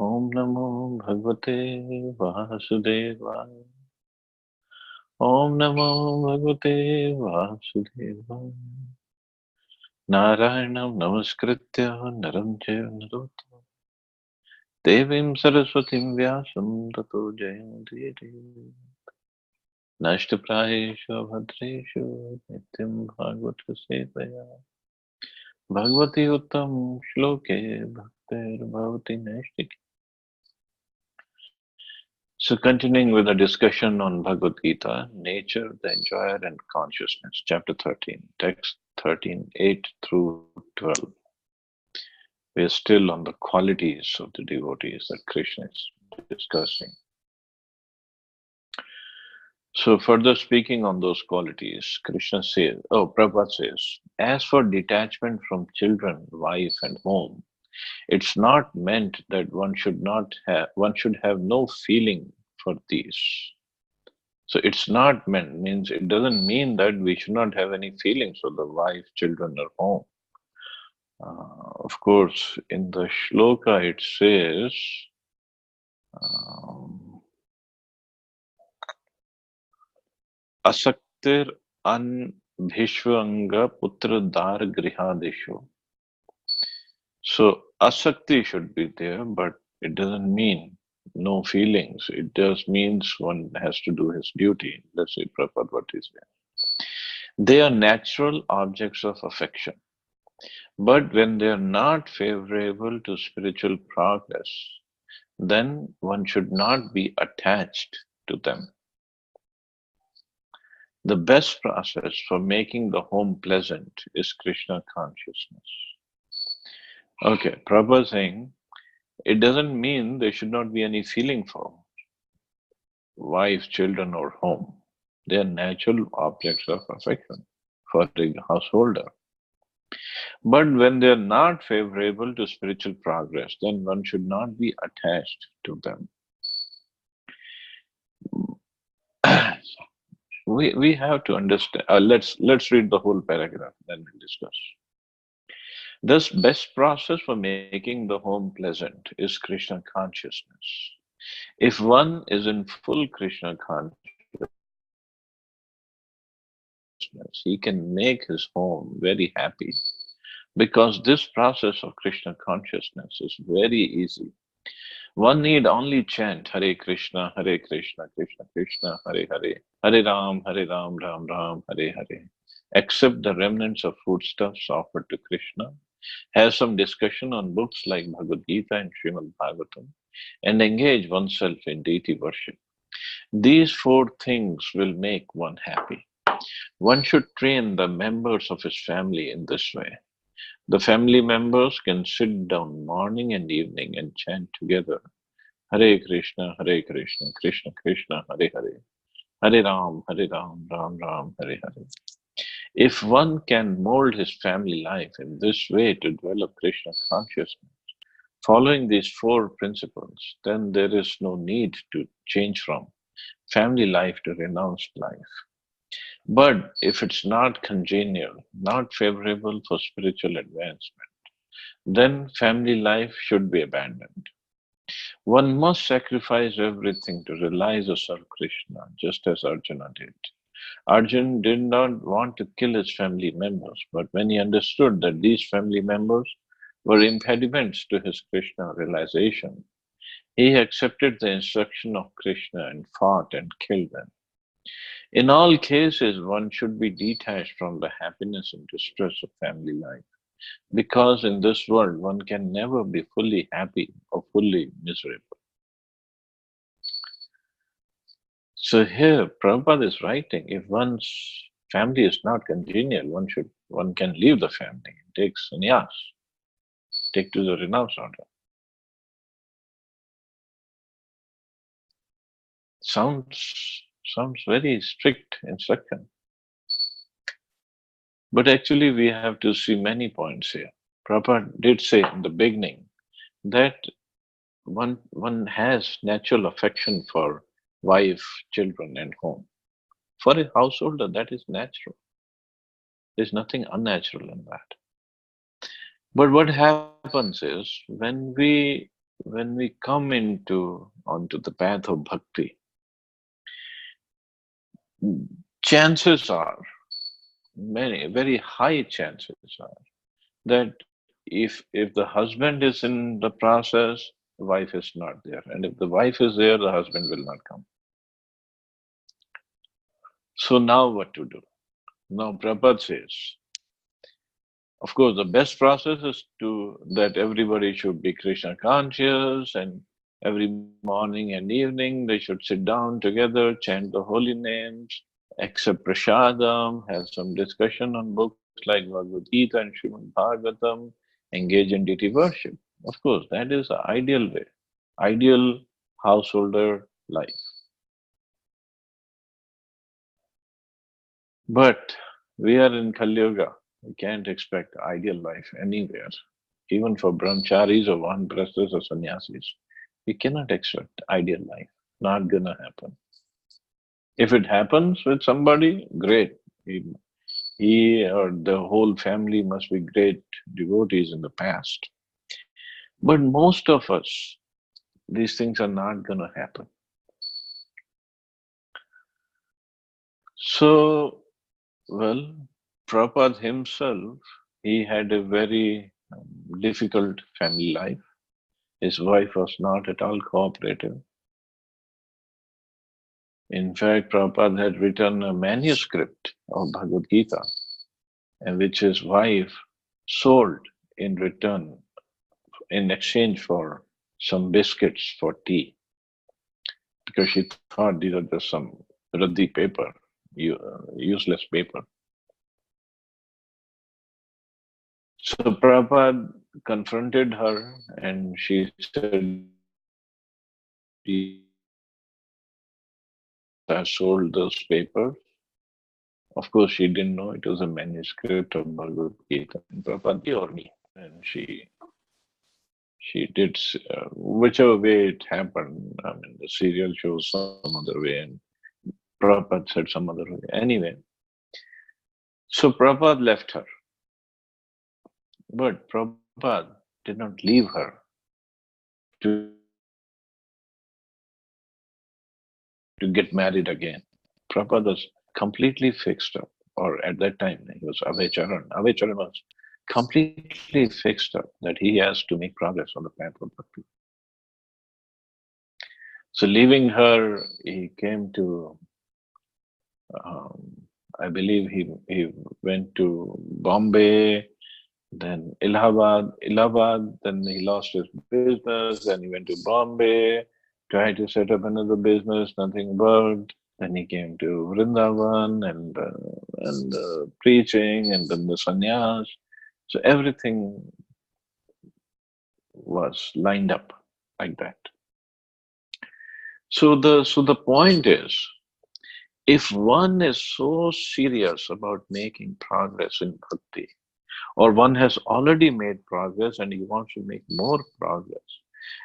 Om Namo Bhagavate Vasudevaya. Om Namo Bhagavate Vasudevaya. Narayanam Namaskritya Naram Chaiva Narottam Devim Saraswatim Vyasam Tato Jayamudire. Nashtaprayeshu Bhadreshu Nityam Bhagavata Sevaya. Bhagavati Uttam Shloke Bhaktir Bhavati Naishtik. So, continuing with the discussion on Bhagavad Gita, Nature, the Enjoyer, and Consciousness, Chapter 13, text 13, 8 through 12. We are still on the qualities of the devotees that Krishna is discussing. So, further speaking on those qualities, Prabhupada says, as for detachment from children, wife, and home, it's not meant that one should have no feeling for these. So it's not meant, means it doesn't mean that we should not have any feelings for the wife, children, or home. Of course, in the shloka it says, Asaktir an bhishvanga putra dar grihadeshu. So asakti should be there, but it doesn't mean no feelings. It just means one has to do his duty. Let's say Prabhupada what is there. They are natural objects of affection. But when they are not favorable to spiritual progress, then one should not be attached to them. The best process for making the home pleasant is Krishna consciousness. Okay, Prabhupada saying, it doesn't mean there should not be any feeling for wife, children, or home. They are natural objects of affection for a householder. But when they are not favorable to spiritual progress, then one should not be attached to them. we have to understand. Let's read the whole paragraph, then we'll discuss. Thus, best process for making the home pleasant is Krishna consciousness. If one is in full Krishna consciousness, he can make his home very happy. Because this process of Krishna consciousness is very easy. One need only chant Hare Krishna, Krishna Krishna, Hare Hare, Hare Ram, Ram Ram, Hare Hare. Accept the remnants of foodstuffs offered to Krishna, have some discussion on books like Bhagavad Gita and Srimad Bhagavatam, and engage oneself in deity worship. These four things will make one happy. One should train the members of his family in this way. The family members can sit down morning and evening and chant together Hare Krishna, Krishna Krishna, Hare Hare, Hare Ram, Ram Ram, Hare Hare. If one can mold his family life in this way to develop Krishna consciousness, following these four principles, then there is no need to change from family life to renounced life. But if it's not congenial, not favorable for spiritual advancement, then family life should be abandoned. One must sacrifice everything to realize or serve Krishna, just as Arjuna did. Arjuna did not want to kill his family members, but when he understood that these family members were impediments to his Krishna realization, he accepted the instruction of Krishna and fought and killed them. In all cases, one should be detached from the happiness and distress of family life, because in this world one can never be fully happy or fully miserable. So here Prabhupada is writing, if one's family is not congenial, one can leave the family, take sannyas, take to the renounce order. Sounds very strict instruction. But actually we have to see many points here. Prabhupada did say in the beginning that one has natural affection for wife, children, and home. For a householder, that is natural. There's nothing unnatural in that. But what happens is when we when we come onto the path of bhakti, chances are, many very high chances are, that if the husband is in the process, the wife is not there. And if the wife is there, the husband will not come. So now what to do? Now Prabhupada says, of course, the best process is that everybody should be Krishna conscious, and every morning and evening they should sit down together, chant the holy names, accept prasadam, have some discussion on books like Bhagavad Gita and Srimad Bhagavatam, engage in deity worship. Of course, that is the ideal way, ideal householder life. But we are in Kali Yuga. We can't expect ideal life anywhere, even for brahmacharis or vanprasthas or sannyasis. We cannot expect ideal life. Not gonna happen. If it happens with somebody, great. He or the whole family must be great devotees in the past. But most of us, these things are not gonna happen. So, well, Prabhupada himself, he had a very difficult family life. His wife was not at all cooperative. In fact, Prabhupada had written a manuscript of Bhagavad Gita, and which his wife sold in return, in exchange for some biscuits for tea, because she thought these are just some raddi paper, useless paper. So Prabhupada confronted her, and she said, I sold those papers. Of course, she didn't know it was a manuscript of Bhagavad Gita. And Prabhupada or me. And she did, whichever way it happened. I mean, the serial shows some other way, and Prabhupada said some other way. Anyway, so Prabhupada left her. But Prabhupada did not leave her to get married again. Prabhupada was completely fixed up, or at that time he was Abhay Charan was completely fixed up that he has to make progress on the path of bhakti. So leaving her, he came to, I believe he went to Bombay, then Allahabad, then he lost his business, then he went to Bombay, tried to set up another business, nothing worked. Then he came to Vrindavan and preaching, and then the sannyas. So everything was lined up like that. So the point is, if one is so serious about making progress in bhakti, or one has already made progress and he wants to make more progress,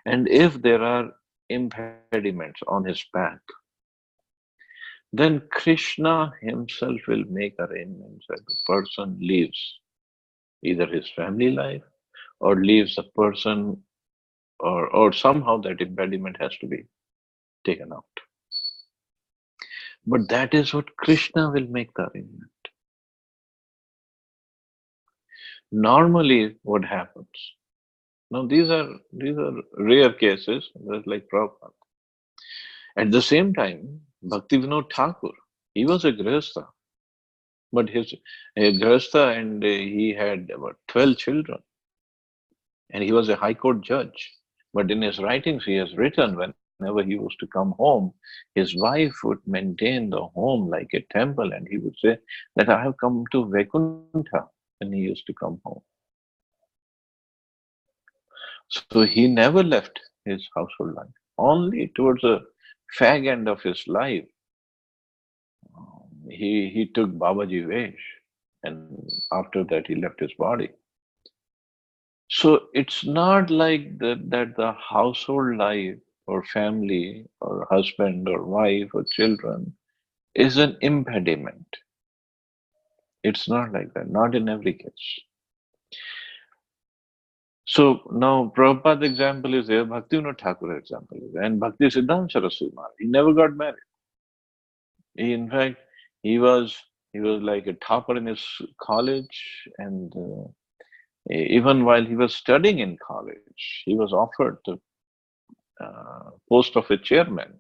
and if there are impediments on his path, then Krishna himself will make arrangements that the person leaves either his family life or leaves the person, or somehow that impediment has to be taken out. But that is what Krishna will make the arrangement. Normally, what happens? Now, these are rare cases, just like Prabhupada. At the same time, Bhaktivinoda Thakur, he was a Grihastha, but his a Grihastha, and he had about 12 children, and he was a high court judge. But in his writings, he has written whenever he used to come home, his wife would maintain the home like a temple, and he would say that I have come to Vaikuntha when he used to come home. So he never left his household life. Only towards the fag end of his life, he took Babaji Vesh, and after that he left his body. So it's not like that the household life or family or husband or wife or children is an impediment. It's not like that, not in every case. So now Prabhupada's example is there, Bhaktivinoda Thakur example is there, and Bhakti Siddhanta Saraswati Maharaj. He never got married. In fact, he was he was like a topper in his college, and even while he was studying in college, he was offered the post of a chairman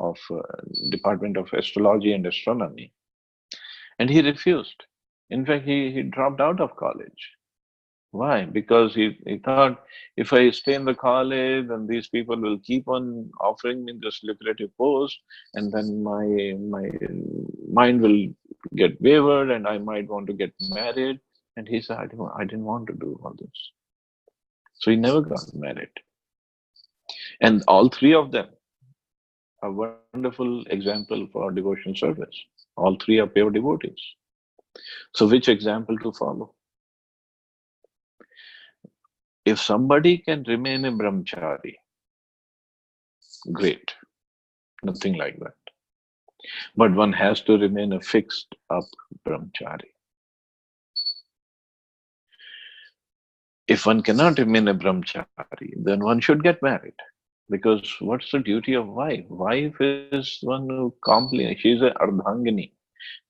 of Department of Astrology and Astronomy, and he refused. In fact, he dropped out of college. Why? Because he thought, if I stay in the college, then these people will keep on offering me this lucrative post, and then my mind will get wavered, and I might want to get married. And he said, I didn't want to do all this. So he never got married. And all three of them are wonderful example for devotion service. All three are pure devotees. So which example to follow? If somebody can remain a brahmachari, great. Nothing like that. But one has to remain a fixed up brahmachari. If one cannot remain a brahmachari, then one should get married. Because what's the duty of wife? Wife is one who compliments, she's an ardhangini,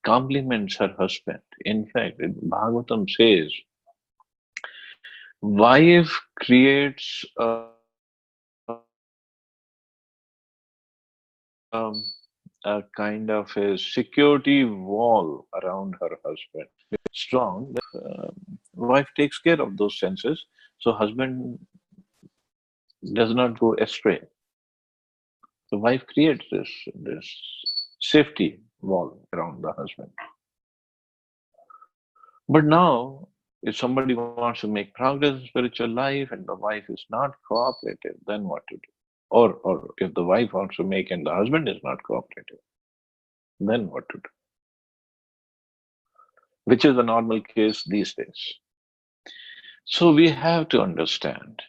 compliments her husband. In fact, Bhagavatam says, wife creates a kind of a security wall around her husband. It's strong. Wife takes care of those senses, so husband does not go astray. The wife creates this safety wall around the husband. But now, if somebody wants to make progress in spiritual life and the wife is not cooperative, then what to do? Or if the wife wants to make and the husband is not cooperative, then what to do? Which is the normal case these days. So we have to understand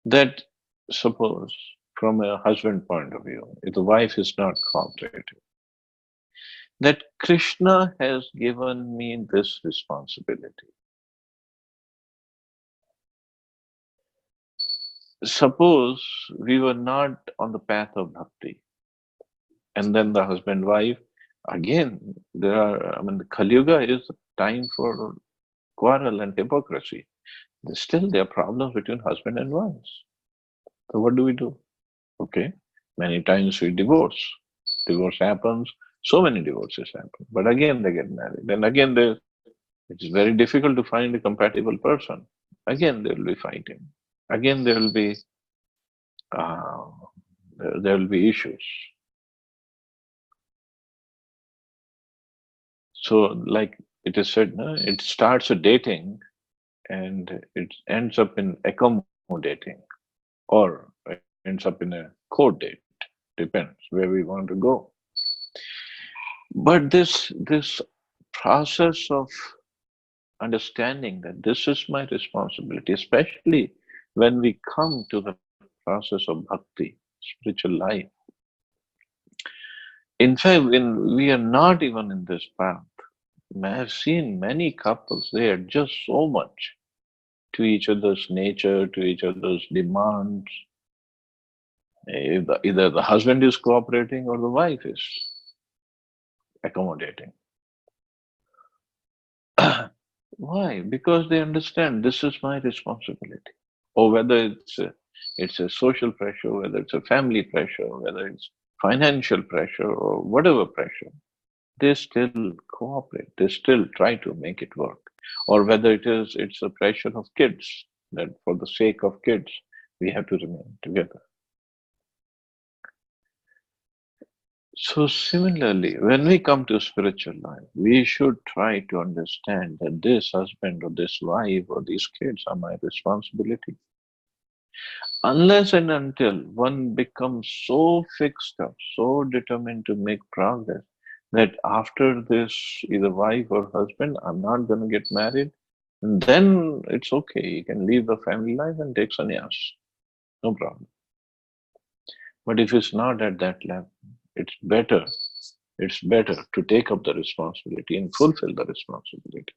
that, suppose from a husband point of view, if the wife is not cooperative, that Krishna has given me this responsibility. Suppose we were not on the path of bhakti, and then the husband wife, again, the Kali Yuga is the time for quarrel and hypocrisy. Still, there are problems between husband and wives. So what do we do? Okay, many times we divorce. Divorce happens, so many divorces happen. But again, they get married. And again, it's very difficult to find a compatible person. Again, there will be fighting. Again, uh, there will be issues. So, like it is said, no, it starts a dating and it ends up in accommodating, or ends up in a court date. Depends where we want to go. But this process of understanding that this is my responsibility, especially when we come to the process of bhakti, spiritual life. In fact, when we are not even in this path, I have seen many couples, they adjust so much to each other's nature, to each other's demands. Either the husband is cooperating or the wife is accommodating. Why? Because they understand this is my responsibility. Or whether it's a social pressure, whether it's a family pressure, whether it's financial pressure or whatever pressure, they still cooperate. They still try to make it work. Or whether it's a pressure of kids, that for the sake of kids, we have to remain together. So similarly, when we come to spiritual life, we should try to understand that this husband or this wife or these kids are my responsibility. Unless and until one becomes so fixed up, so determined to make progress, that after this, either wife or husband, I'm not going to get married, and then it's okay. You can leave the family life and take sannyas. No problem. But if it's not at that level, it's better. It's better to take up the responsibility and fulfill the responsibility.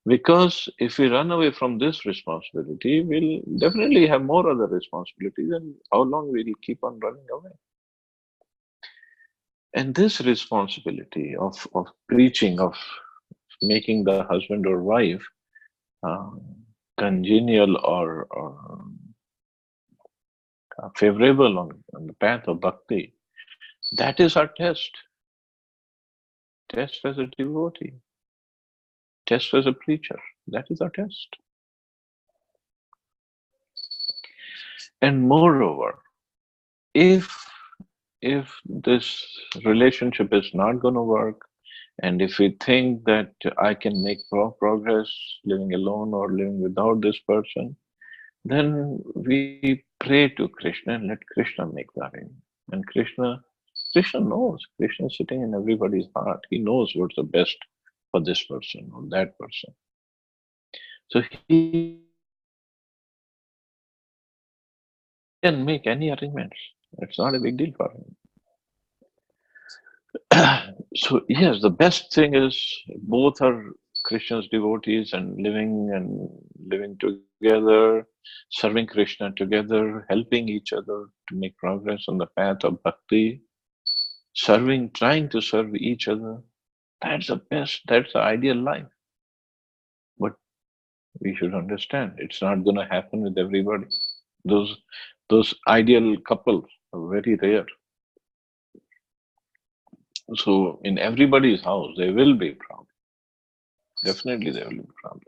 Because if we run away from this responsibility, we'll definitely have more other responsibilities, and how long we'll keep on running away. And this responsibility of preaching, of making the husband or wife uh, congenial or favorable on the path of bhakti, that is our test. Test as a devotee, test as a preacher. That is our test. And moreover, if if this relationship is not going to work, and if we think that I can make progress living alone or living without this person, then we pray to Krishna and let Krishna make the arrangement. And Krishna knows. Krishna is sitting in everybody's heart. He knows what's the best for this person or that person. So he can make any arrangements. It's not a big deal for him. So yes, the best thing is both are Krishna's devotees and living together, serving Krishna together, helping each other to make progress on the path of bhakti, trying to serve each other. That's the best. That's the ideal life. But we should understand it's not going to happen with everybody. Those those ideal couples are very rare. So in everybody's house, there will be problems. Definitely, there will be problems.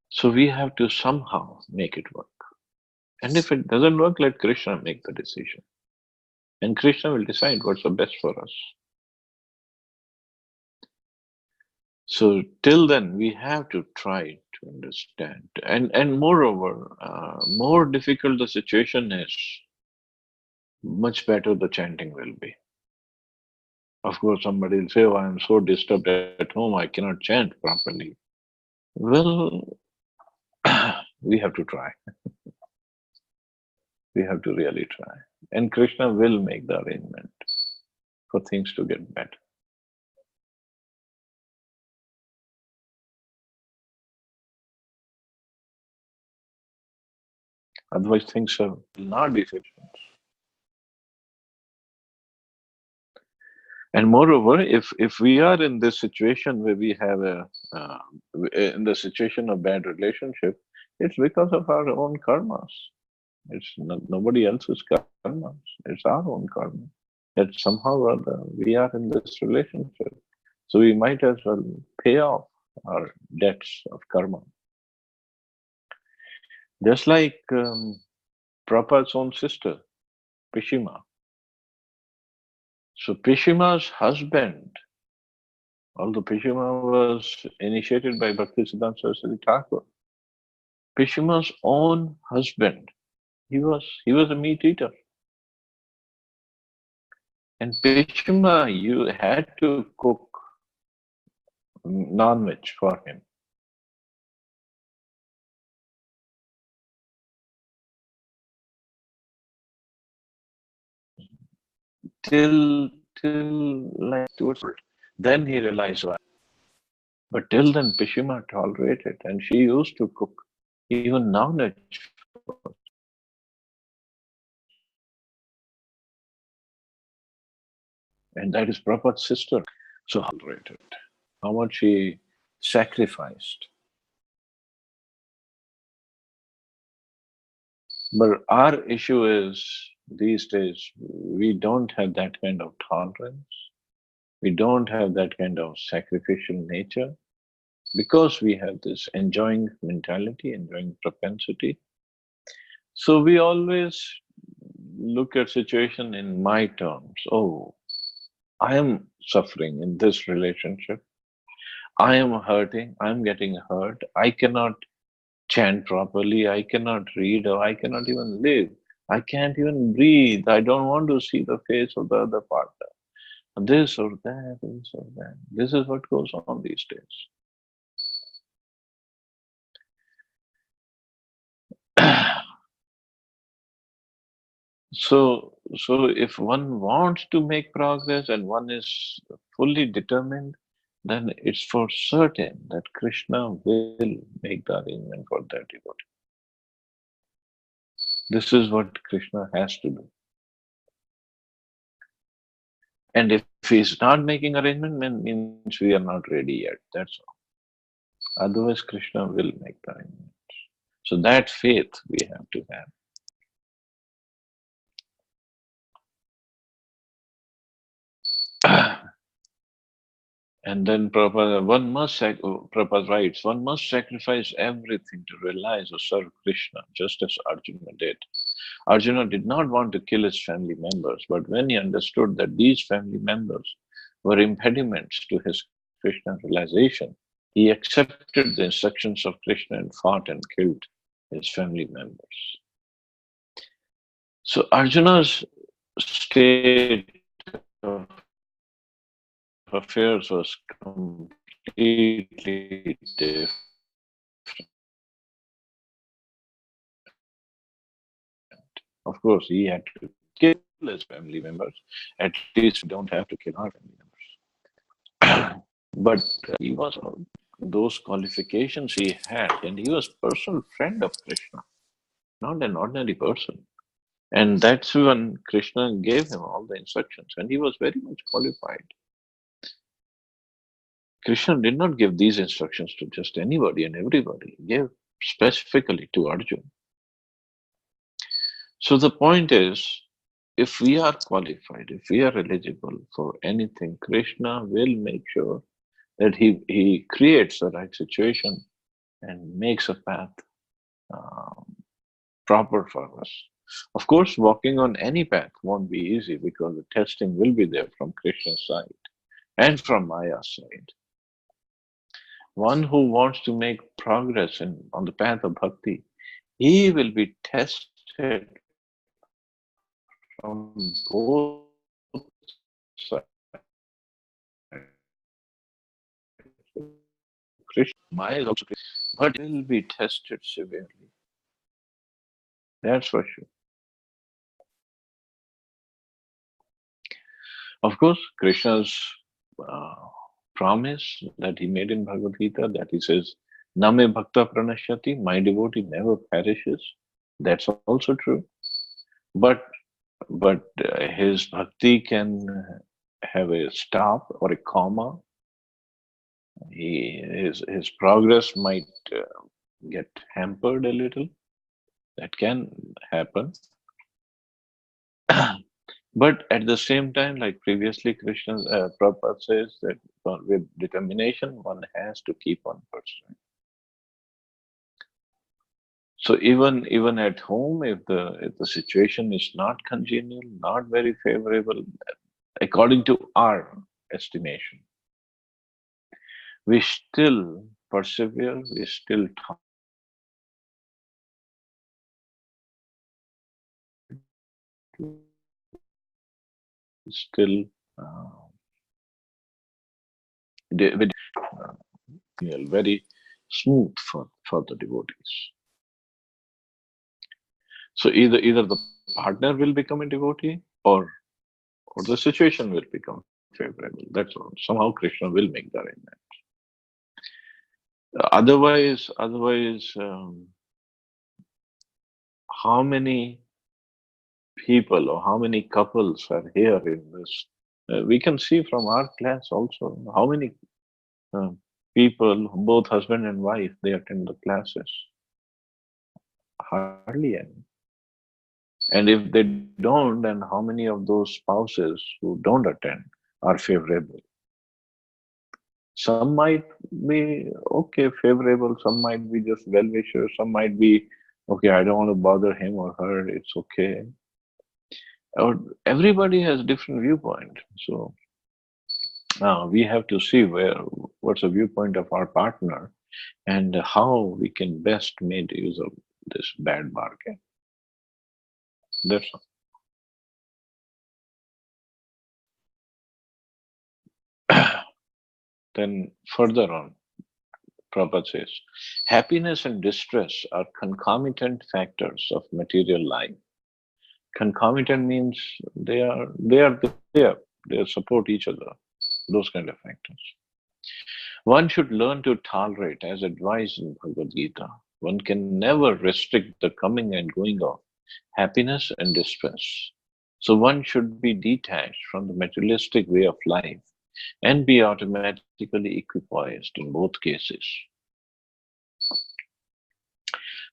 So we have to somehow make it work. And if it doesn't work, let Krishna make the decision. And Krishna will decide what's the best for us. So till then, we have to try to understand. And moreover, more difficult the situation is, much better the chanting will be. Of course, somebody will say, "Oh, I'm so disturbed at home, I cannot chant properly." Well, we have to try. We have to really try. And Krishna will make the arrangement for things to get better. Otherwise, things will not be sufficient. And moreover, if we are in this situation where we have uh, in the situation of bad relationship, it's because of our own karmas. It's not, nobody else's karmas. It's our own karma. That somehow or other we are in this relationship. So we might as well pay off our debts of karma. Just like Prabhupada's own sister, Pishima. So Pishima's husband, although Pishima was initiated by Bhaktisiddhanta Saraswati Thakur, Pishima's own husband, he was a meat eater. And Pishima, you had to cook non-veg for him. Till like towards then he realized why. But till then Pishima tolerated and she used to cook even non-veg for and that is Prabhupada's sister. So how tolerated, how much she sacrificed. But our issue is these days we don't have that kind of tolerance. We don't have that kind of sacrificial nature because we have this enjoying mentality, enjoying propensity. So we always look at situation in my terms. Oh, I am suffering in this relationship. I am hurting. I'm getting hurt. I cannot chant properly. I cannot read or I cannot even live. I can't even breathe. I don't want to see the face of the other partner. This or that, this or that. This is what goes on these days. So if one wants to make progress and one is fully determined, then it's for certain that Krishna will make the arrangement for that devotee. This is what Krishna has to do. And if he's not making arrangement, then means we are not ready yet. That's all. Otherwise, Krishna will make the arrangement. So that faith we have to have. And then Prabhupada writes, one must sacrifice everything to realize or serve Krishna, just as Arjuna did. Arjuna did not want to kill his family members, but when he understood that these family members were impediments to his Krishna realization, he accepted the instructions of Krishna and fought and killed his family members. So Arjuna's state of affairs was completely different. Of course, he had to kill his family members. At least we don't have to kill our family members. But he was those qualifications he had, and he was personal friend of Krishna, not an ordinary person. And that's when Krishna gave him all the instructions, and he was very much qualified. Krishna did not give these instructions to just anybody and everybody. He gave specifically to Arjuna. So the point is, if we are qualified, if we are eligible for anything, Krishna will make sure that he creates the right situation and makes a path um, proper for us. Of course, walking on any path won't be easy because the testing will be there from Krishna's side and from Maya's side. One who wants to make progress on the path of bhakti, he will be tested from both sides. Krishna, Maya is also Krishna, but he will be tested severely. That's for sure. Of course, Krishna's uh, promise that he made in Bhagavad Gita, that he says, Name bhakta pranashyati, my devotee never perishes. That's also true. But his bhakti can have a stop or a comma. His progress might get hampered a little. That can happen. But at the same time, like previously, Prabhupada says that with determination, one has to keep on pursuing. So even at home, if the situation is not congenial, not very favorable, according to our estimation, we still persevere, we still still very smooth for the devotees. So either the partner will become a devotee or the situation will become favorable. That's all. Somehow Krishna will make the arrangement. Otherwise, how many people or how many couples are here in this? We can see from our class also how many people, both husband and wife, they attend the classes. Hardly any. And if they don't, then how many of those spouses who don't attend are favorable? Some might be okay, favorable, some might be just well wishers, some might be okay, I don't want to bother him or her, it's okay. Or everybody has different viewpoint. So now we have to see what's the viewpoint of our partner and how we can best make use of this bad bargain. That's all. Then further on, Prabhupada says, happiness and distress are concomitant factors of material life. Concomitant means they are there. They support each other. Those kind of factors. One should learn to tolerate, as advised in Bhagavad Gita. One can never restrict the coming and going of happiness and distress. So one should be detached from the materialistic way of life and be automatically equipoised in both cases.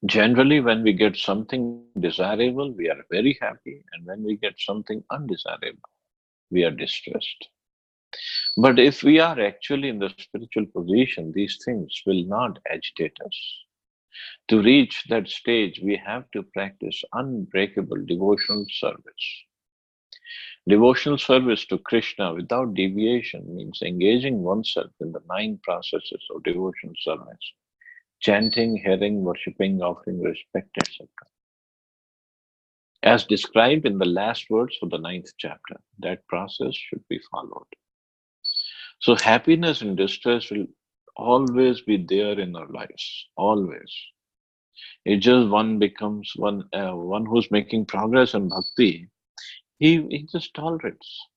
Generally, when we get something desirable, we are very happy, and when we get something undesirable, we are distressed. But if we are actually in the spiritual position, these things will not agitate us. To reach that stage, we have to practice unbreakable devotional service. Devotional service to Krishna without deviation means engaging oneself in the nine processes of devotional service: chanting, hearing, worshipping, offering respect, etc. As described in the last words of the ninth chapter, that process should be followed. So happiness and distress will always be there in our lives, always. It just one becomes one who's making progress in bhakti. He just tolerates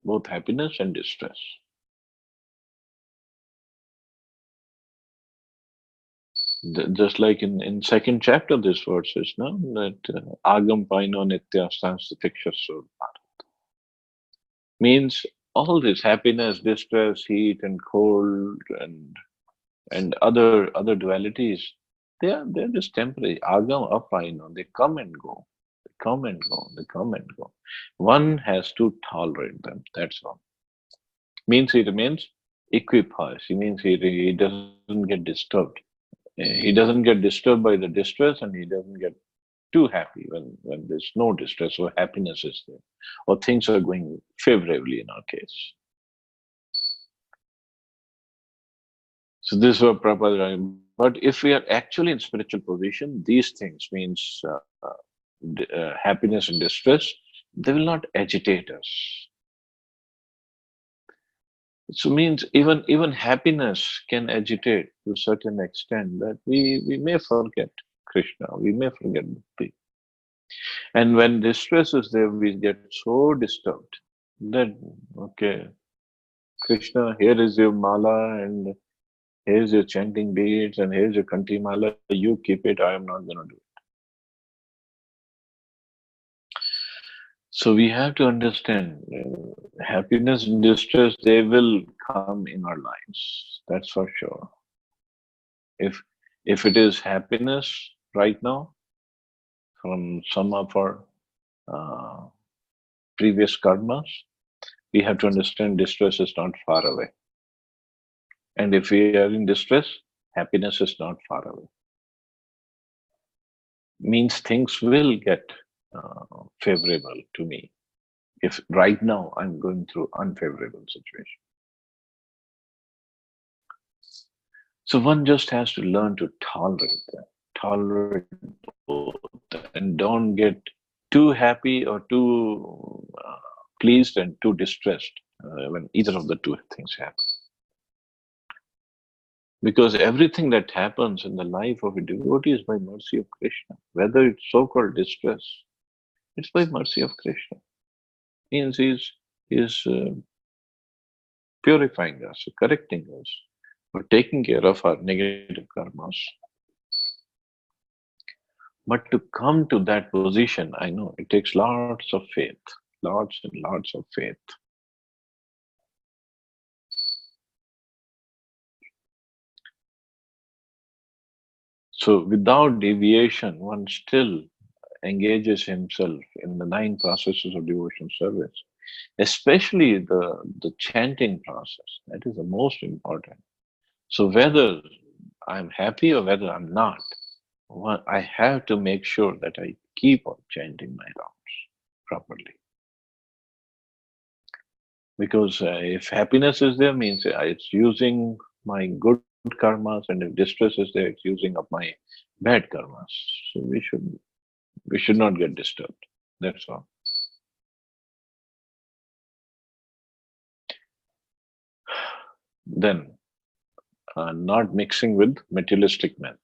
both happiness and distress. Just like in second chapter, this verse is no that agam paino nitya sanstitikshasu means all this happiness, distress, heat and cold and other dualities, they're just temporary. Agam apaino, they come and go. They come and go, they come and go. One has to tolerate them, that's all. Means he remains equipoised. He means he doesn't get disturbed. He doesn't get disturbed by the distress and he doesn't get too happy when there's no distress or happiness is there or things are going favorably in our case. So this is what Prabhupada. But if we are actually in spiritual position, these things means happiness and distress, they will not agitate us. So means even happiness can agitate to a certain extent that we may forget Krishna, we may forget Bhakti. And when distress is there, we get so disturbed that okay, Krishna, here is your mala and here's your chanting beads and here's your kanti mala, you keep it, I am not gonna do it. So we have to understand happiness and distress, they will come in our lives. That's for sure. If if it is happiness right now from some of our uh, previous karmas, we have to understand distress is not far away. And if we are in distress, happiness is not far away. Means things will get favorable to me if right now I'm going through unfavorable situation. So one just has to learn to tolerate that, tolerate both, and don't get too happy or too pleased and too distressed when either of the two things happen. Because everything that happens in the life of a devotee is by mercy of Krishna. Whether it's so-called distress, it's by mercy of Krishna. Means he's purifying us, correcting us, or taking care of our negative karmas. But to come to that position, I know it takes lots of faith, lots and lots of faith. So without deviation, one still engages himself in the nine processes of devotion service, especially the chanting process. That is the most important. So whether I'm happy or whether I'm not, I have to make sure that I keep on chanting my rounds properly. Because if happiness is there, means it's using my good karmas, and if distress is there, it's using up my bad karmas. So we should not get disturbed. That's all. Then, not mixing with materialistic men.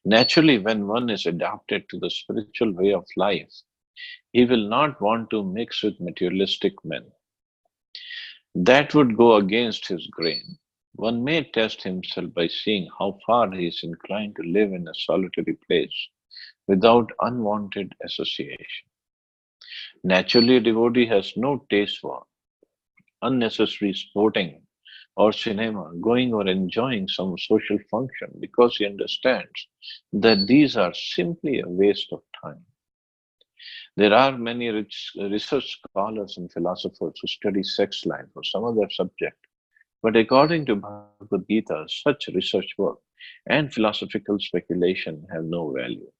Naturally, when one is adapted to the spiritual way of life, he will not want to mix with materialistic men. That would go against his grain. One may test himself by seeing how far he is inclined to live in a solitary place without unwanted association. Naturally, a devotee has no taste for unnecessary sporting or cinema, going or enjoying some social function because he understands that these are simply a waste of time. There are many research scholars and philosophers who study sex life or some other subject, but according to Bhagavad Gita, such research work and philosophical speculation have no value.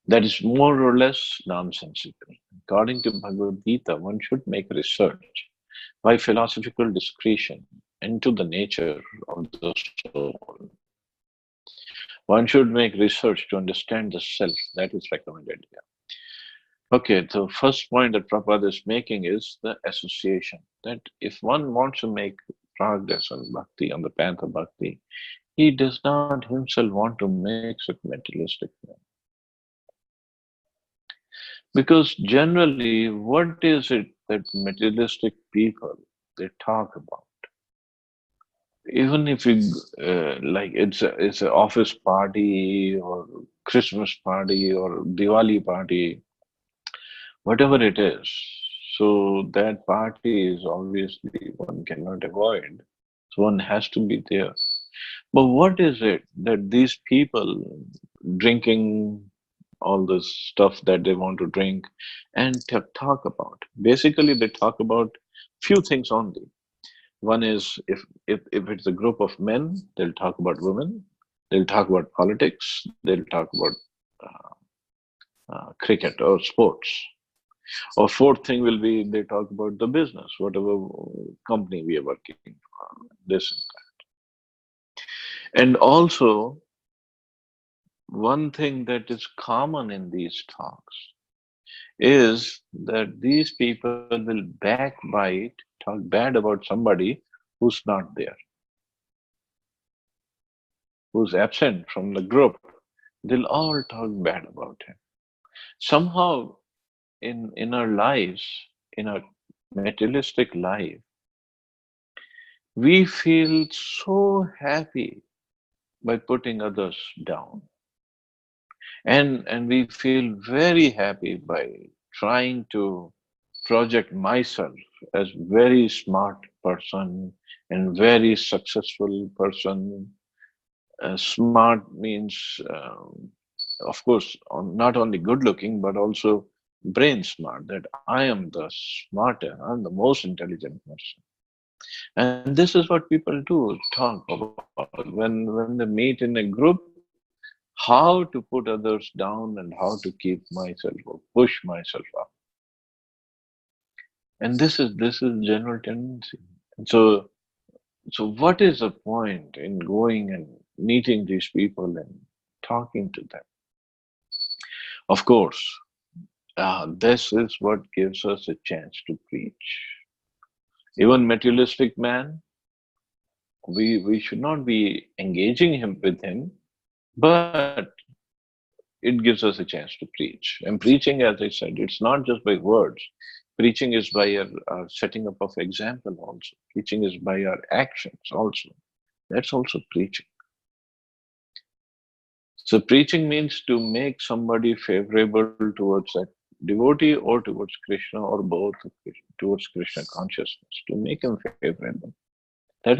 That is more or less nonsensical. According to Bhagavad Gita, one should make research by philosophical discretion into the nature of the soul. One should make research to understand the self. That is recommended here. Okay, the first point that Prabhupada is making is the association. That if one wants to make progress on bhakti, on the path of bhakti, he does not himself want to mix with materialistic men. Because generally, what is it that materialistic people they talk about? Even if you like, it's an office party or Christmas party or Diwali party, whatever it is. So that party is obviously one cannot avoid. So one has to be there. But what is it that these people drinking all this stuff that they want to drink and talk about? Basically, they talk about few things only. One is if it's a group of men, they'll talk about women, they'll talk about politics, they'll talk about cricket or sports. Or fourth thing will be they talk about the business, whatever company we are working on, this and that. And also, one thing that is common in these talks is that these people will backbite, talk bad about somebody who's not there, who's absent from the group. They'll all talk bad about him. Somehow, in our lives, in our materialistic life, we feel so happy by putting others down. And we feel very happy by trying to project myself as very smart person and very successful person. Smart means, of course, not only good looking, but also brain smart, that I am the smarter, I'm the most intelligent person. And this is what people do talk about when they meet in a group, how to put others down and how to keep myself or push myself up. And this is general tendency. And so what is the point in going and meeting these people and talking to them? Of course, this is what gives us a chance to preach. Even materialistic man, we should not be engaging him with him, but it gives us a chance to preach. And preaching, as I said, it's not just by words. Preaching is by our setting up of example also. Preaching is by our actions also. That's also preaching. So preaching means to make somebody favorable towards that devotee or towards Krishna or both, towards Krishna consciousness, to make him favorable. That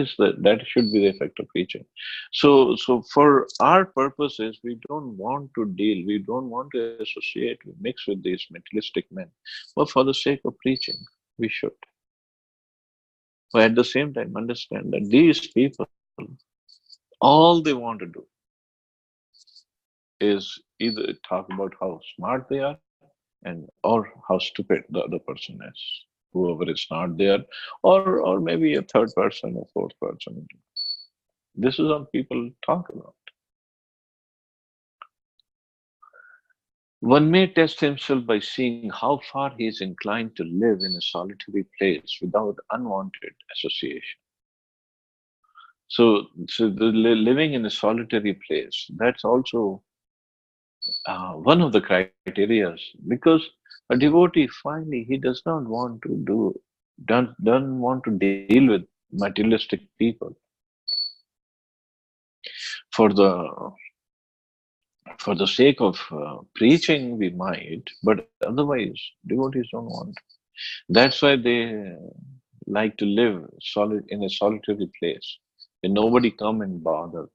should be the effect of preaching. So for our purposes, we don't want to deal, we don't want to associate, we mix with these materialistic men. But for the sake of preaching, we should. But at the same time, understand that these people, all they want to do is either talk about how smart they are and or how stupid the other person is, whoever is not there, or maybe a third person, a fourth person. This is what people talk about. One may test himself by seeing how far he is inclined to live in a solitary place without unwanted association. So living in a solitary place, that's also one of the criteria, because a devotee finally he does not want to do, don't want to deal with materialistic people. For the sake of preaching, we might, but otherwise, devotees don't want. That's why they like to live in a solitary place, where nobody come and bother,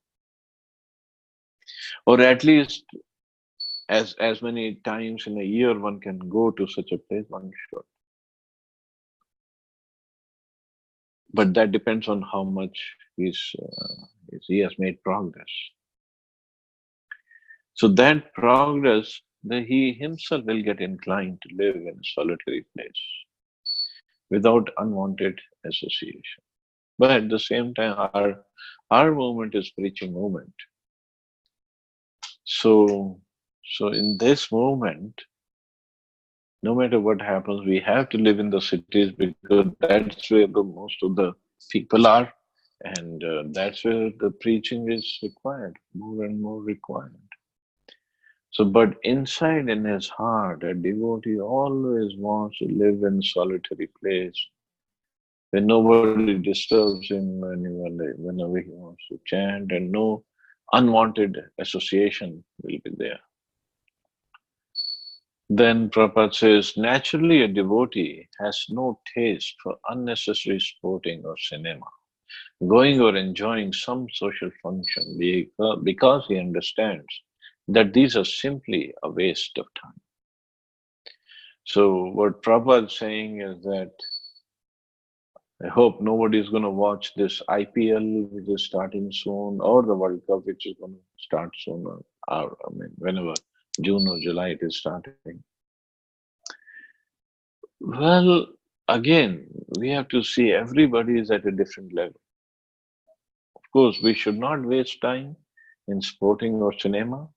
or at least as many times in a year one can go to such a place, one should. But that depends on how much he has made progress. So that progress, he himself will get inclined to live in a solitary place without unwanted association. But at the same time, our movement is preaching movement. So in this movement, no matter what happens, we have to live in the cities because that's where the most of the people are, and that's where the preaching is required, more and more required. So, but inside in his heart, a devotee always wants to live in solitary place where nobody disturbs him whenever he wants to chant, and no unwanted association will be there. Then Prabhupada says, naturally a devotee has no taste for unnecessary sporting or cinema, going or enjoying some social function because he understands that these are simply a waste of time. So what Prabhupada is saying is that I hope nobody is going to watch this IPL, which is starting soon, or the World Cup, which is going to start soon, I mean, whenever June or July it is starting. Well, again, we have to see everybody is at a different level. Of course, we should not waste time in sporting or cinema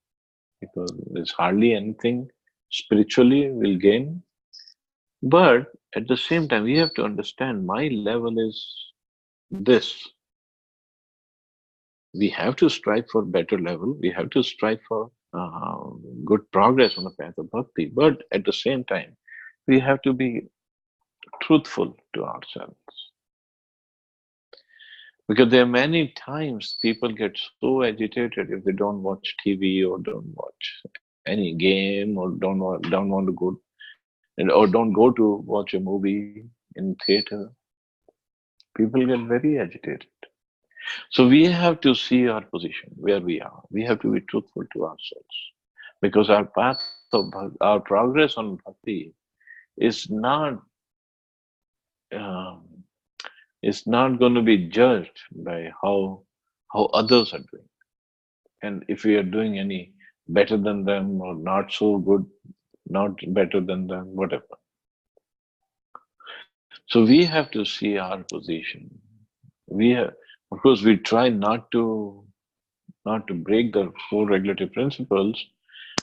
because there's hardly anything spiritually we'll gain. But at the same time, we have to understand my level is this. We have to strive for better level. We have to strive for good progress on the path of bhakti. But at the same time, we have to be truthful to ourselves. Because there are many times people get so agitated if they don't watch TV or don't watch any game or don't want to go or don't go to watch a movie in theater. People get very agitated. So we have to see our position where we are. We have to be truthful to ourselves because our path of our progress on bhakti is not um, is not going to be judged by how others are doing. And if we are doing any better than them or not so good, not better than them, whatever. So we have to see our position. We have, of course, we try not to break the four regulatory principles,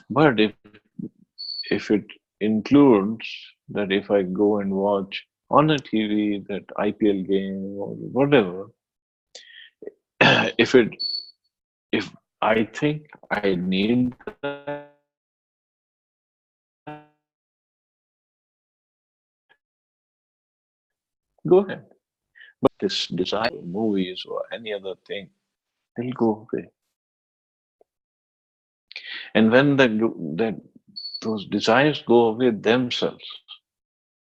but if it includes that if I go and watch on a TV that IPL game or whatever, if it if I think I need that, go ahead. But this desire for movies or any other thing, they'll go away. And when that those desires go away themselves,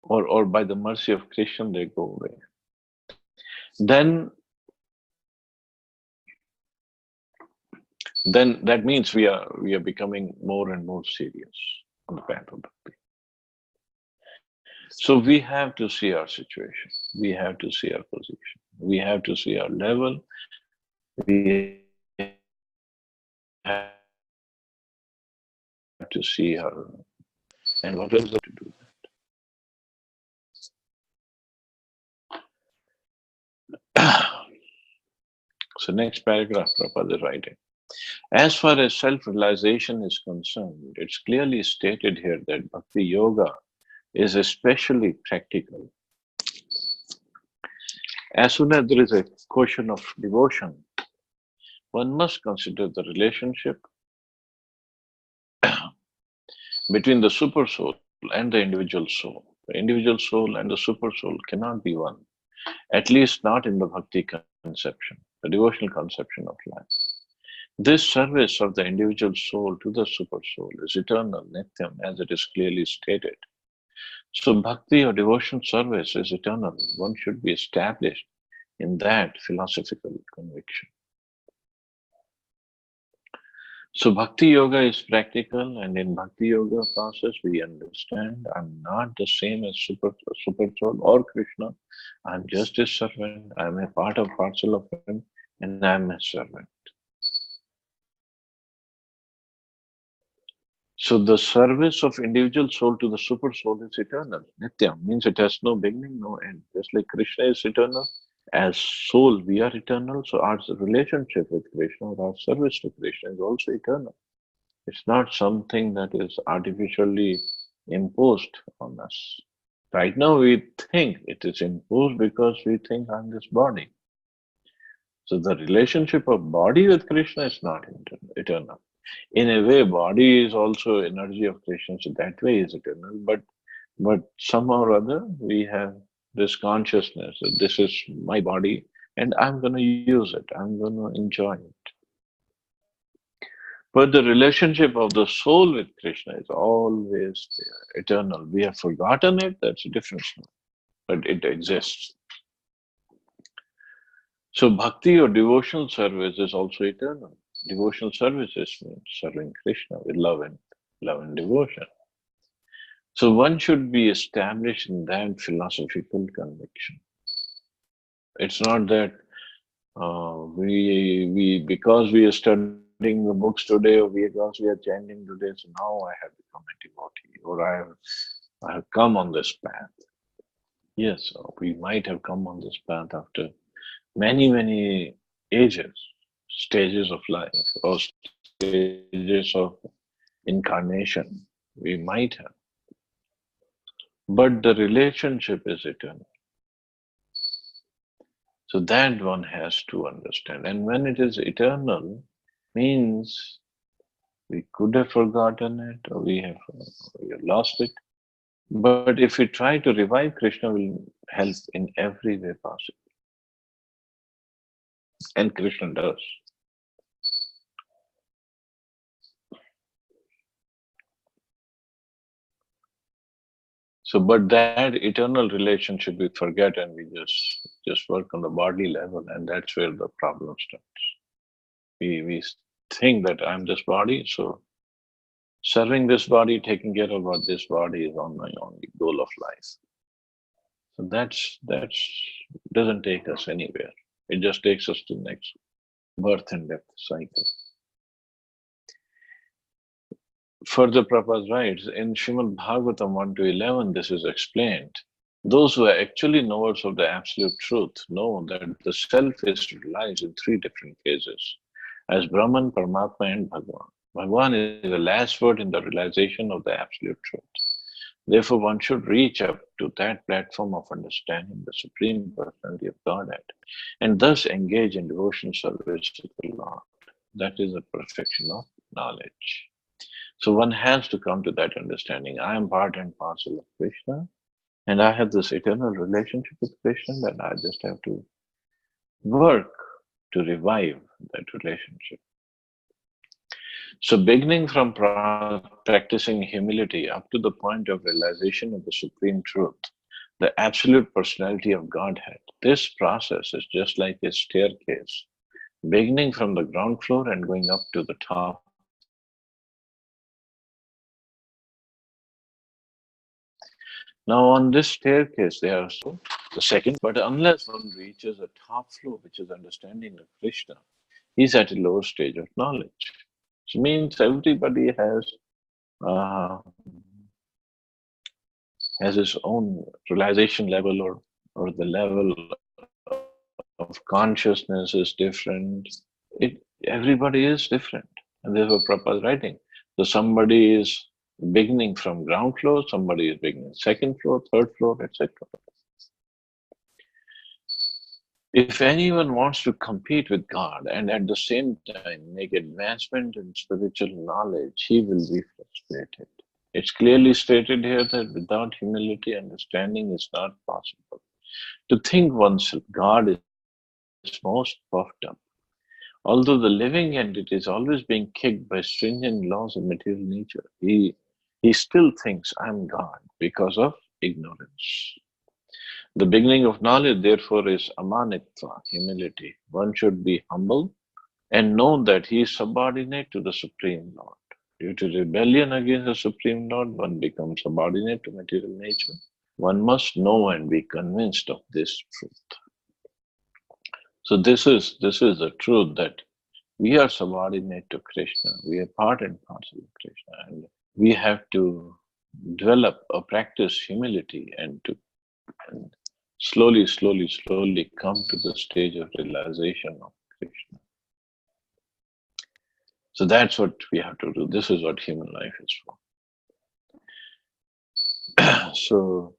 or by the mercy of Krishna they go away, then that means we are becoming more and more serious on the path of bhakti. So we have to see our situation. We have to see our position. We have to see our level. We have to see our and what else to do. So next paragraph, Prabhupada is writing. As far as self-realization is concerned, it's clearly stated here that Bhakti Yoga is especially practical. As soon as there is a question of devotion, one must consider the relationship between the super soul and the individual soul. The individual soul and the super soul cannot be one, at least not in the bhakti conception, the devotional conception of life. This service of the individual soul to the super soul is eternal, nityam, as it is clearly stated. So, bhakti or devotion service is eternal. One should be established in that philosophical conviction. So, bhakti yoga is practical, and in bhakti yoga process, we understand I'm not the same as super soul or Krishna. I'm just his servant. I'm a part of parcel of him, and I'm a servant. So the service of individual soul to the super soul is eternal. Nitya means it has no beginning, no end. Just like Krishna is eternal, as soul we are eternal. So our relationship with Krishna, or our service to Krishna is also eternal. It's not something that is artificially imposed on us. Right now we think it is imposed because we think I'm this body. So the relationship of body with Krishna is not eternal. In a way, body is also energy of Krishna, so that way is eternal. But somehow or other, we have this consciousness that this is my body, and I'm going to use it. I'm going to enjoy it. But the relationship of the soul with Krishna is always there, eternal. We have forgotten it. That's a different story, but it exists. So bhakti or devotional service is also eternal. Devotional services means serving Krishna with love and devotion. So one should be established in that philosophical conviction. It's not that we because we are studying the books today, or because we are chanting today, so now I have become a devotee, or I have come on this path. Yes, we might have come on this path after many ages, stages of life, or stages of incarnation. We might have, but the relationship is eternal. So that one has to understand. And when it is eternal, means we could have forgotten it, or we have lost it. But if we try to revive, Krishna will help in every way possible. And Krishna does. So, but that eternal relationship we forget, and we just work on the body level, and that's where the problem starts. We think that I'm this body, so serving this body, taking care about this body is on my only goal of life. So that's doesn't take us anywhere. It just takes us to next birth and death cycle. Further, Prabhupada writes in Srimad Bhagavatam 1 to 11, this is explained. Those who are actually knowers of the absolute truth know that the self is realized in three different cases as Brahman, Paramatma, and Bhagavan. Bhagavan is the last word in the realization of the absolute truth. Therefore, one should reach up to that platform of understanding the Supreme Personality of Godhead and thus engage in devotion service to the Lord. That is the perfection of knowledge. So one has to come to that understanding. I am part and parcel of Krishna, and I have this eternal relationship with Krishna, and I just have to work to revive that relationship. So, beginning from practicing humility up to the point of realization of the supreme truth, the absolute personality of Godhead, this process is just like a staircase, beginning from the ground floor and going up to the top. Now, on this staircase, there are so the second, but unless one reaches a top floor, which is understanding of Krishna, he's at a lower stage of knowledge. Which means everybody uh, has his own realization level, or the level of consciousness is different. Everybody is different, and this is what Prabhupada is writing. So somebody is beginning from ground floor, somebody is beginning second floor, third floor, etc. If anyone wants to compete with God and at the same time make advancement in spiritual knowledge, he will be frustrated. It's clearly stated here that without humility, understanding is not possible. To think oneself God is most puffed up, Although the living entity is always being kicked by stringent laws of material nature, he still thinks I'm God because of ignorance. The beginning of knowledge, therefore, is amanitva, humility. One should be humble and know that he is subordinate to the Supreme Lord. Due to rebellion against the Supreme Lord, one becomes subordinate to material nature. One must know and be convinced of this truth. So this is the truth that we are subordinate to Krishna. We are part and parcel of Krishna, and we have to develop or practice humility and slowly come to the stage of realization of Krishna. So that's what we have to do. This is what human life is for. So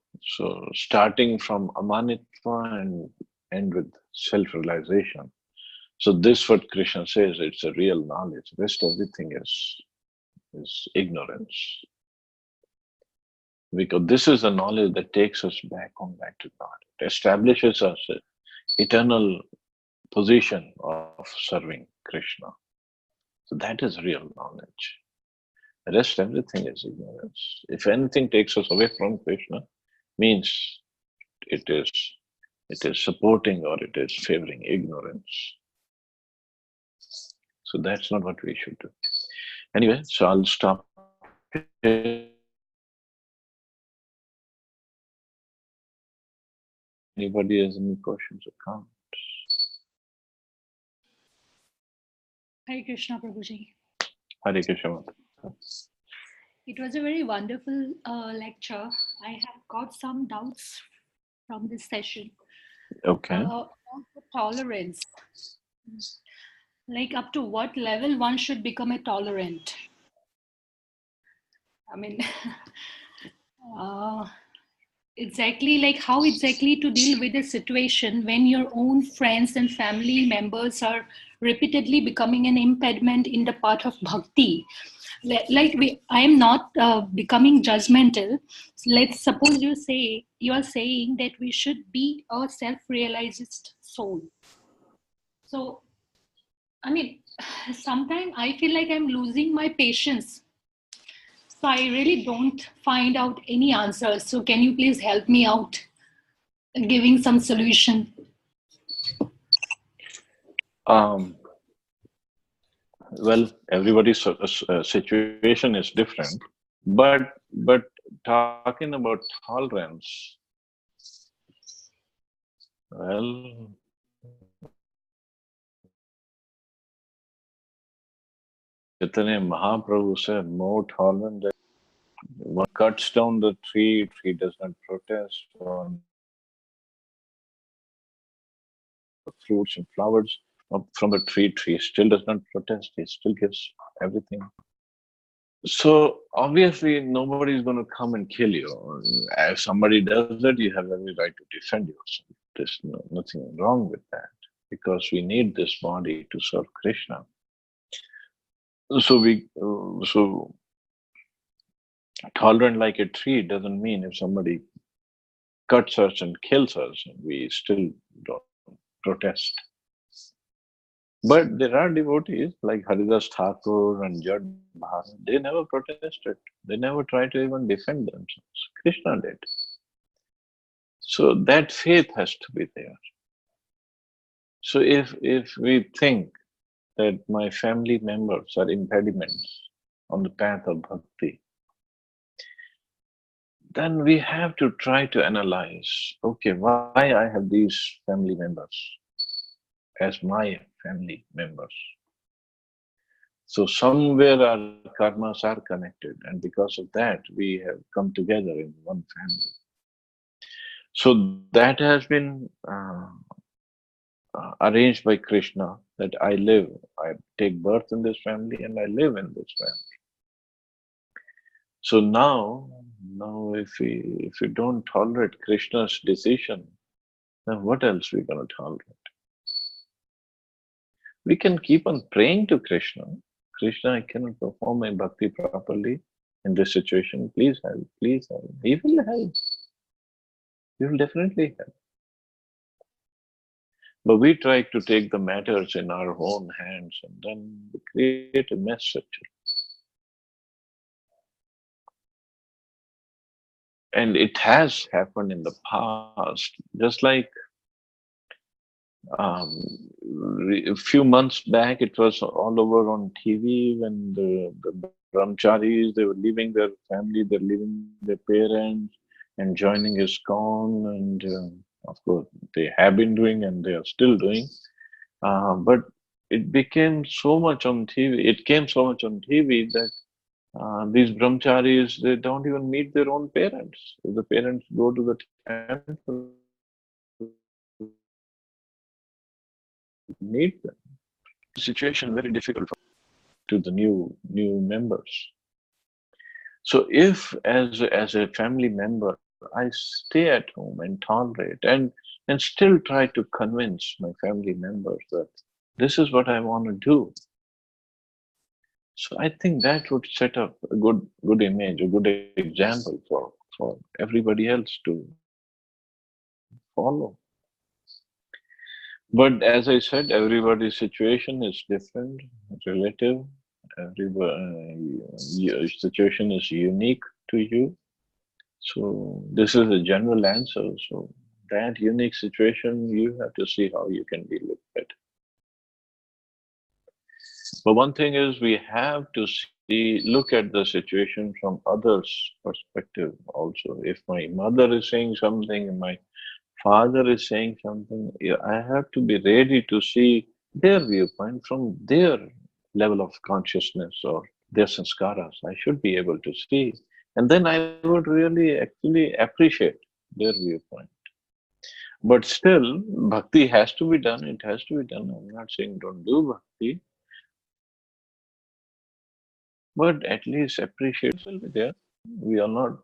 starting from amanitva and end with self-realization. So this what Krishna says, it's a real knowledge. Rest everything is ignorance. Because this is the knowledge that takes us back to God. It establishes us an eternal position of serving Krishna. So that is real knowledge. The rest everything is ignorance. If anything takes us away from Krishna, means it is supporting or it is favoring ignorance. So that's not what we should do. Anyway, so I'll stop here. Anybody has any questions or comments? Hare Krishna, Prabhuji. Hare Krishna. It was a very wonderful lecture. I have got some doubts from this session. Okay. About the tolerance. Like, up to what level one should become a tolerant? I mean, exactly, like how exactly to deal with a situation when your own friends and family members are repeatedly becoming an impediment in the path of bhakti. I am not becoming judgmental. Let's suppose you are saying that we should be a self-realized soul. So, I mean, sometimes I feel like I'm losing my patience. So I really don't find out any answers. So can you please help me out giving some solution? Well, everybody's situation is different, but talking about tolerance, well, Chaitanya Mahaprabhu said, more tolerant. One cuts down the tree does not protest. One fruits and flowers from the tree still does not protest. He still gives everything. So obviously nobody is going to come and kill you. If somebody does that, you have every right to defend yourself. There's nothing wrong with that because we need this body to serve Krishna. So tolerant like a tree doesn't mean if somebody cuts us and kills us, we still don't protest. But there are devotees like Haridas Thakur and Jad Bharat, they never protested. They never tried to even defend themselves. Krishna did. So that faith has to be there. So if we think that my family members are impediments on the path of bhakti, then we have to try to analyze, okay, why I have these family members as my family members. So somewhere our karmas are connected, and because of that, we have come together in one family. So that has been arranged by Krishna that I take birth in this family and I live in this family. So now if we don't tolerate Krishna's decision, then what else we gonna tolerate? We can keep on praying to Krishna. Krishna, I cannot perform my bhakti properly in this situation. Please help, please help. He will help. He will definitely help. But we try to take the matters in our own hands and then we create a mess actually. And it has happened in the past, just like um, a few months back, it was all over on TV when the brahmacharis, they were leaving their family, they're leaving their parents and joining ISKCON. And of course, they have been doing and they are still doing. But it became so much on TV, it came so much on TV that these brahmacharis, they don't even meet their own parents. If the parents go to the temple, meet them. Situation very difficult to the new members. So if as a family member I stay at home and tolerate and still try to convince my family members that this is what I want to do, so I think that would set up a good image, a good example for everybody else to follow. But as I said, everybody's situation is different, relative. Your situation is unique to you. So this is a general answer. So that unique situation, you have to see how you can deal with it. But one thing is we have to look at the situation from others' perspective also. If my mother is saying something and my father is saying something, yeah, I have to be ready to see their viewpoint from their level of consciousness or their sanskaras. I should be able to see. And then I would really actually appreciate their viewpoint. But still, bhakti has to be done. It has to be done. I'm not saying don't do bhakti, but at least appreciate will be there. We are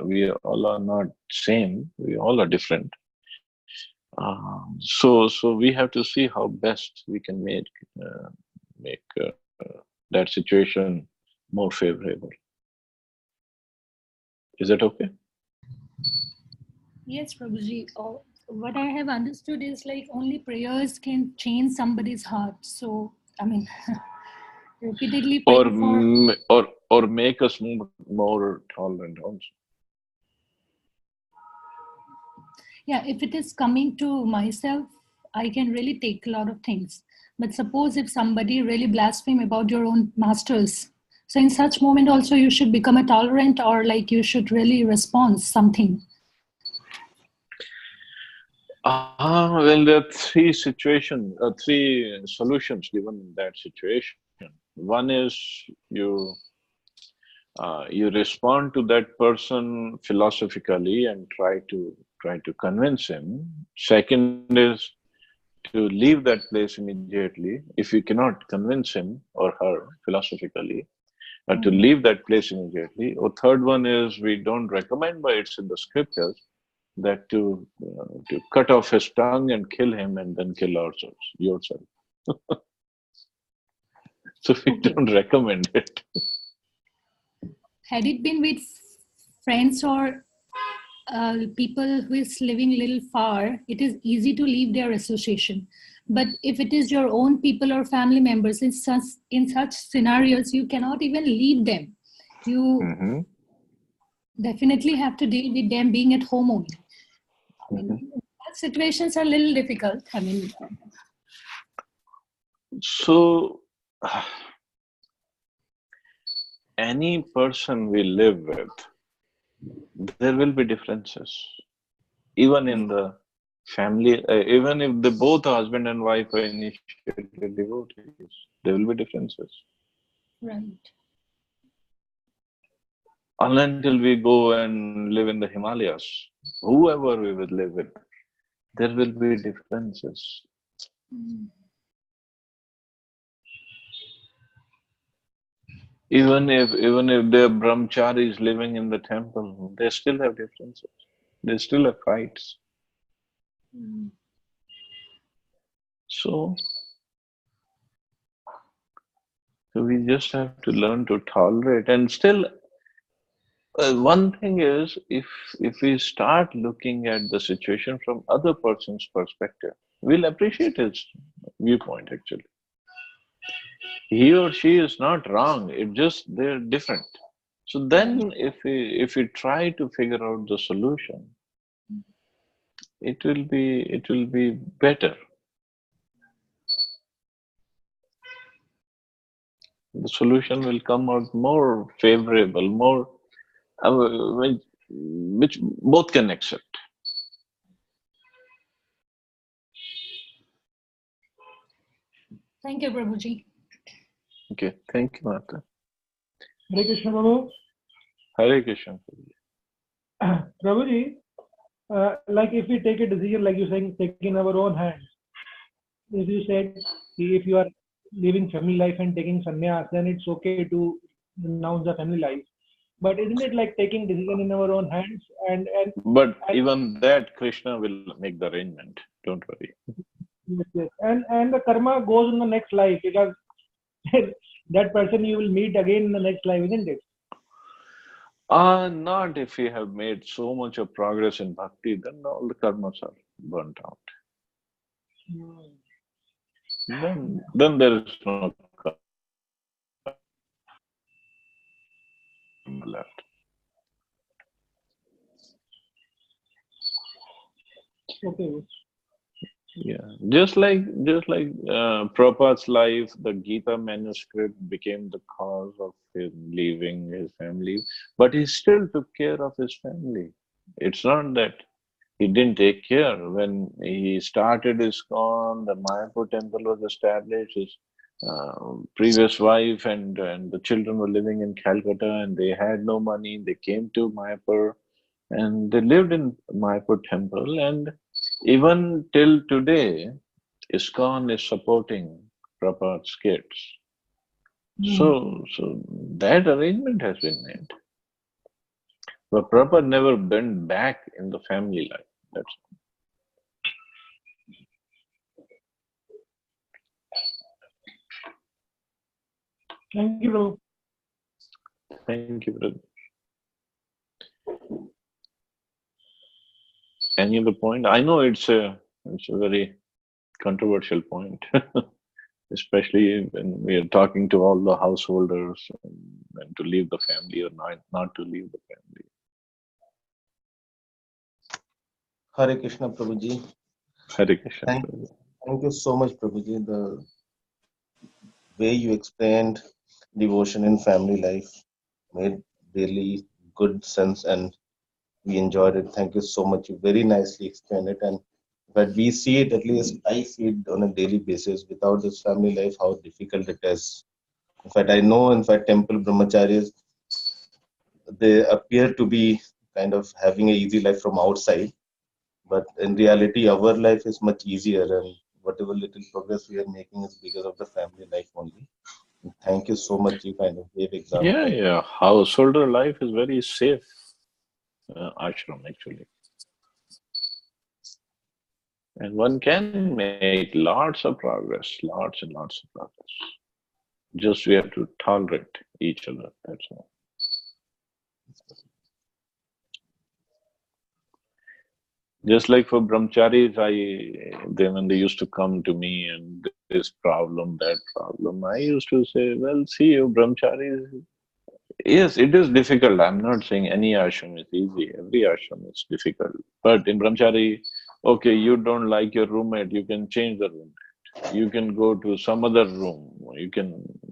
we all are not same. We all are different. So we have to see how best we can make that situation more favorable. Is that okay? Yes, Prabhuji. Oh, what I have understood is like only prayers can change somebody's heart. So, I mean, repeatedly Or praying for. or make us more tolerant also. Yeah, if it is coming to myself, I can really take a lot of things. But suppose if somebody really blaspheme about your own masters, so in such moment also you should become a tolerant or like you should really respond something. Well, there are three solutions given in that situation. One is you you respond to that person philosophically and try to convince him. Second is to leave that place immediately if you cannot convince him or her philosophically, to leave that place immediately. Or third one is we don't recommend, but it's in the scriptures that to cut off his tongue and kill him and then kill ourselves yourself. So we Okay. don't recommend it. Had it been with friends or people who is living a little far, it is easy to leave their association. But if it is your own people or family members, in such scenarios, you cannot even leave them. You Mm-hmm. definitely have to deal with them being at home only. I Mm-hmm. mean, that situations are a little difficult. I mean, So any person we live with, there will be differences. Even in the family, even if the both husband and wife are initiated devotees, there will be differences. right. Until we go and live in the Himalayas, whoever we will live with, there will be differences. Mm. Even if they're brahmacharis living in the temple, they still have differences. They still have fights. Mm. So we just have to learn to tolerate. And still, one thing is, if we start looking at the situation from other person's perspective, We'll appreciate his viewpoint actually. He or she is not wrong, it's just they're different. So then if we try to figure out the solution, it will be better. The solution will come out more favorable, more uh, which, which both can accept. Thank you, Prabhuji. Okay, thank you, Mata. Hare Krishna Prabhu. Hare Krishna. Prabhuji, like if we take a decision, like you're saying, take in our own hands. If you said if you are living family life and taking sannyas, then it's okay to renounce the family life. But isn't it like taking decision in our own hands But and even that, Krishna will make the arrangement. Don't worry. yes, yes. And the karma goes in the next life because that person you will meet again in the next life, isn't it? Not if we have made so much of progress in bhakti, then all the karmas are burnt out. Hmm. Then there is no karma left. Okay. Yeah, just like Prabhupada's life, the Gita manuscript became the cause of him leaving his family, but he still took care of his family. It's not that he didn't take care. When he started ISKCON, the Mayapur temple was established. His previous wife and the children were living in Calcutta, and they had no money. They came to Mayapur, and they lived in Mayapur temple. And even till today, ISKCON is supporting Prabhupada's kids. Hmm. So that arrangement has been made. But Prabhupada never went back in the family life. That's Thank you, Prabhu. Thank you, brother. Any other point? I know it's a very controversial point, especially when we are talking to all the householders and to leave the family or not to leave the family. Hare Krishna Prabhuji. Hare Krishna. Thank you so much, Prabhuji. The way you explained devotion in family life made really good sense and we enjoyed it. Thank you so much. You very nicely explained it. And but we see it, at least I see it on a daily basis. Without this family life, how difficult it is. In fact, I know, in fact, temple brahmacharis, they appear to be kind of having an easy life from outside. But in reality, our life is much easier, and whatever little progress we are making is because of the family life only. And thank you so much. You kind of gave Yeah, example. yeah. Householder life is very safe ashram actually, and one can make lots of progress, lots and lots of progress. Just we have to tolerate each other. That's all. Just like for brahmacharis, when they used to come to me and this problem, that problem, I used to say, well, see, you brahmacharis, yes, it is difficult. I'm not saying any ashram is easy. Every ashram is difficult. But in brahmachari, okay, you don't like your roommate, you can change the roommate. You can go to some other room.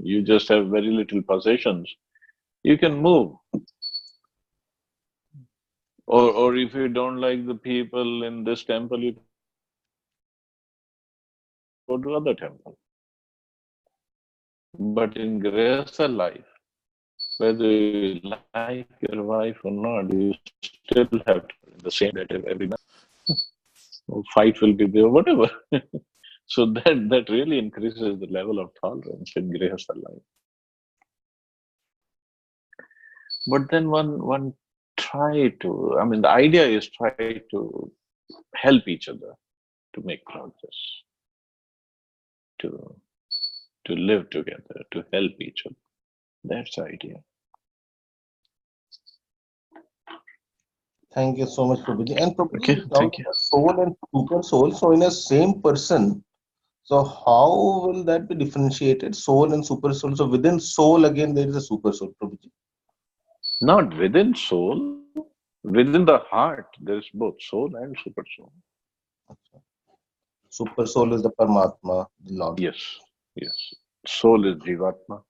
You just have very little possessions. You can move. Or if you don't like the people in this temple, you go to other temple. But in Grihastha life, whether you like your wife or not, you still have to in the same relative every night. Fight will be there, whatever. So that really increases the level of tolerance in Grihastha life. But then one try to, I mean, the idea is try to help each other to make progress, to to live together, to help each other. That's the idea. Thank you so much, Prabhuji. And Prabhuji, Okay, you talked thank you. about soul and super soul. So in a same person, so how will that be differentiated? Soul and super soul. So within soul again there is a super soul, Prabhuji. Not within soul, within the heart, there is both soul and super soul. Super soul is the Paramatma, the Lord. Yes, yes. Soul is Jivatma.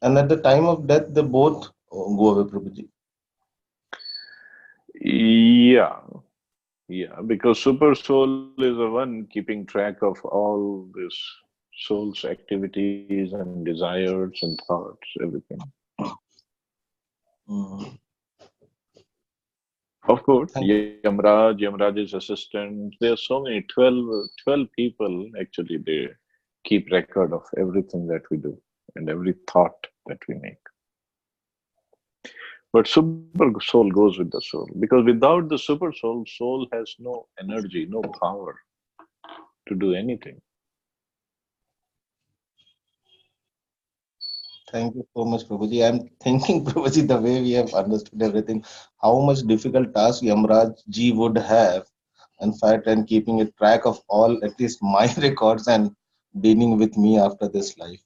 And at the time of death, they both go away, Prabhuji. Yeah, yeah, because super soul is the one keeping track of all this soul's activities and desires and thoughts, everything. Mm. Of course, Thank Yamraj's assistant, there are so many, 12 people actually, they keep record of everything that we do and every thought that we make. But super soul goes with the soul because without the super soul, soul has no energy, no power to do anything. Thank you so much, Prabhuji. I'm thinking, Prabhuji, the way we have understood everything, how much difficult task Yamraj ji would have, in fact, and keeping a track of all, at least my records and dealing with me after this life.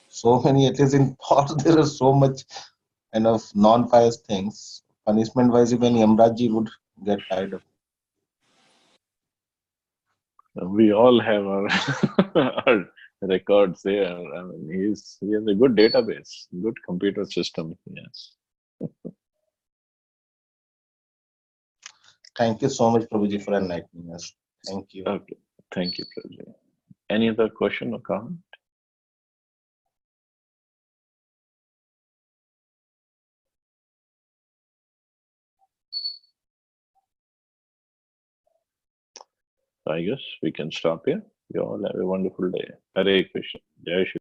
So many, at least in thoughts, there is so much kind of non-pious things. Punishment-wise, even Yamraj ji would get tired of. We all have our, our records there. I mean, he has a good database, good computer system. Yes. Thank you so much, Prabhuji, for enlightening us. Thank you. Okay. Thank you, Prajay. Any other question or comment? I guess we can stop here. You all have a wonderful day. Hare Krishna. Jai Shri